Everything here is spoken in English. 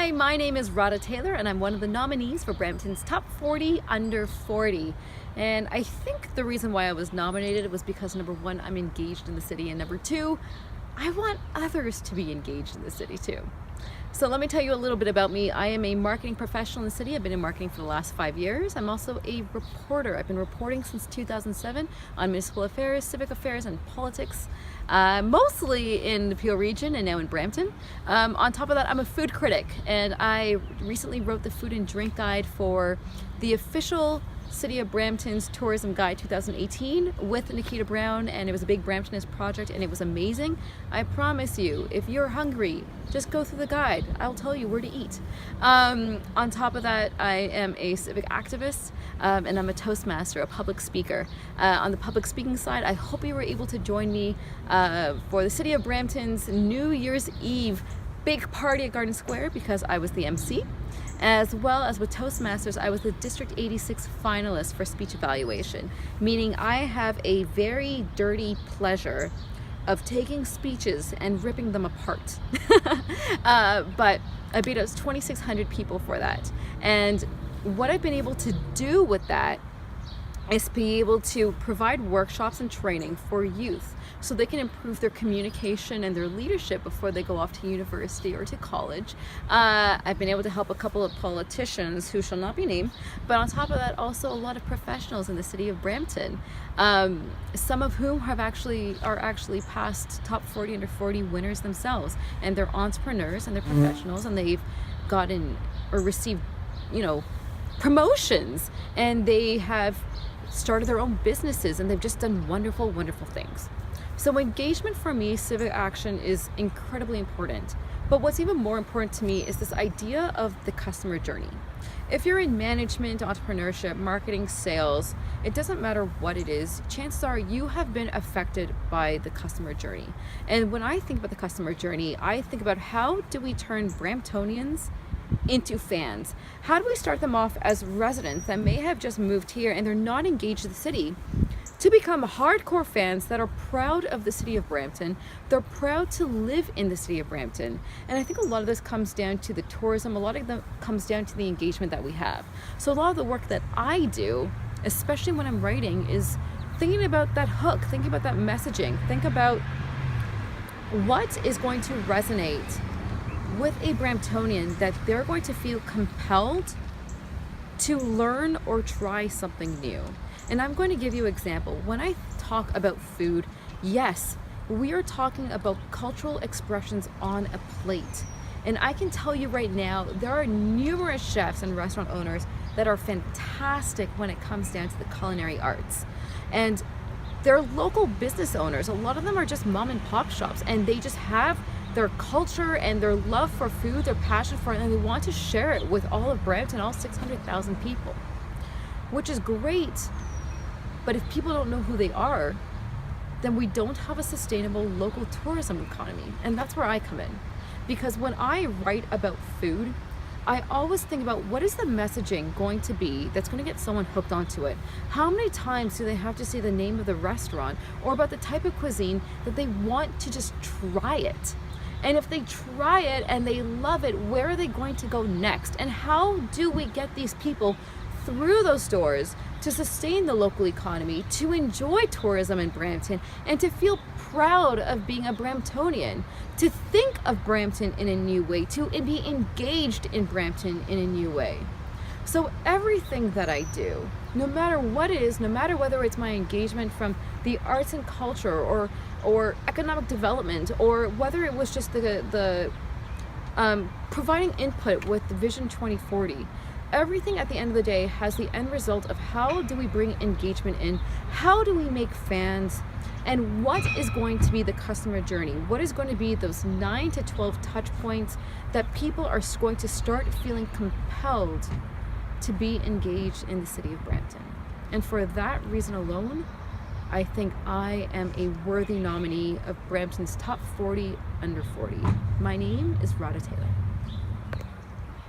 Hi, my name is Radha Tailor and I'm one of the nominees for Brampton's Top 40 Under 40. And I think the reason why I was nominated was because number one, I'm engaged in the city, and number two, I want others to be engaged in the city too. So let me tell you a little bit about me. I am a marketing professional in the city. I've been in marketing for the last 5 years. I'm also a reporter. I've been reporting since 2007 on municipal affairs, civic affairs, and politics, mostly in the Peel region and now in Brampton. On top of that, I'm a food critic, and I recently wrote the food and drink guide for the official City of Brampton's Tourism Guide 2018 with Nikita Brown, and it was a big Bramptonist project and it was amazing. I promise you, if you're hungry, just go through the guide. I'll tell you where to eat. On top of that, I am a civic activist, and I'm a Toastmaster, a public speaker. On the public speaking side, I hope you were able to join me for the City of Brampton's New Year's Eve big party at Garden Square, because I was the MC. As well as with Toastmasters, I was the District 86 finalist for speech evaluation, meaning I have a very dirty pleasure of taking speeches and ripping them apart. But I beat out 2,600 people for that. And what I've been able to do with that is be able to provide workshops and training for youth so they can improve their communication and their leadership before they go off to university or to college. I've been able to help a couple of politicians who shall not be named, but on top of that, also a lot of professionals in the city of Brampton, some of whom are actually past top 40 under 40 winners themselves, and they're entrepreneurs and they're professionals, and they've gotten or received, promotions, and they have started their own businesses, and they've just done wonderful, wonderful things. So engagement for me, civic action, is incredibly important. But what's even more important to me is this idea of the customer journey. If you're in management, entrepreneurship, marketing, sales, it doesn't matter what it is, chances are you have been affected by the customer journey. And when I think about the customer journey, I think about how do we turn Bramptonians into fans? How do we start them off as residents that may have just moved here and they're not engaged in the city, to become hardcore fans that are proud of the city of Brampton? They're proud to live in the city of Brampton. And I think a lot of this comes down to the tourism, a lot of them comes down to the engagement that we have. So a lot of the work that I do, especially when I'm writing, is thinking about that hook, thinking about that messaging, think about what is going to resonate with a Bramptonian that they're going to feel compelled to learn or try something new. And I'm going to give you an example. When I talk about food, yes, we are talking about cultural expressions on a plate. And I can tell you right now, there are numerous chefs and restaurant owners that are fantastic when it comes down to the culinary arts. And they're local business owners. A lot of them are just mom and pop shops, and they just have their culture and their love for food, their passion for it, and they want to share it with all of Brampton, all 600,000 people, which is great. But if people don't know who they are, then we don't have a sustainable local tourism economy. And that's where I come in. Because when I write about food, I always think about what is the messaging going to be that's going to get someone hooked onto it. How many times do they have to say the name of the restaurant or about the type of cuisine that they want to just try it? And if they try it and they love it, where are they going to go next? And how do we get these people through those doors to sustain the local economy, to enjoy tourism in Brampton, and to feel proud of being a Bramptonian, to think of Brampton in a new way, to be engaged in Brampton in a new way? So everything that I do, no matter what it is, no matter whether it's my engagement from the arts and culture or economic development, or whether it was just the providing input with the Vision 2040, everything at the end of the day has the end result of how do we bring engagement in, how do we make fans, and what is going to be the customer journey? What is going to be those 9 to 12 touch points that people are going to start feeling compelled to be engaged in the city of Brampton? And for that reason alone, I think I am a worthy nominee of Brampton's Top 40 Under 40. My name is Radha Tailor.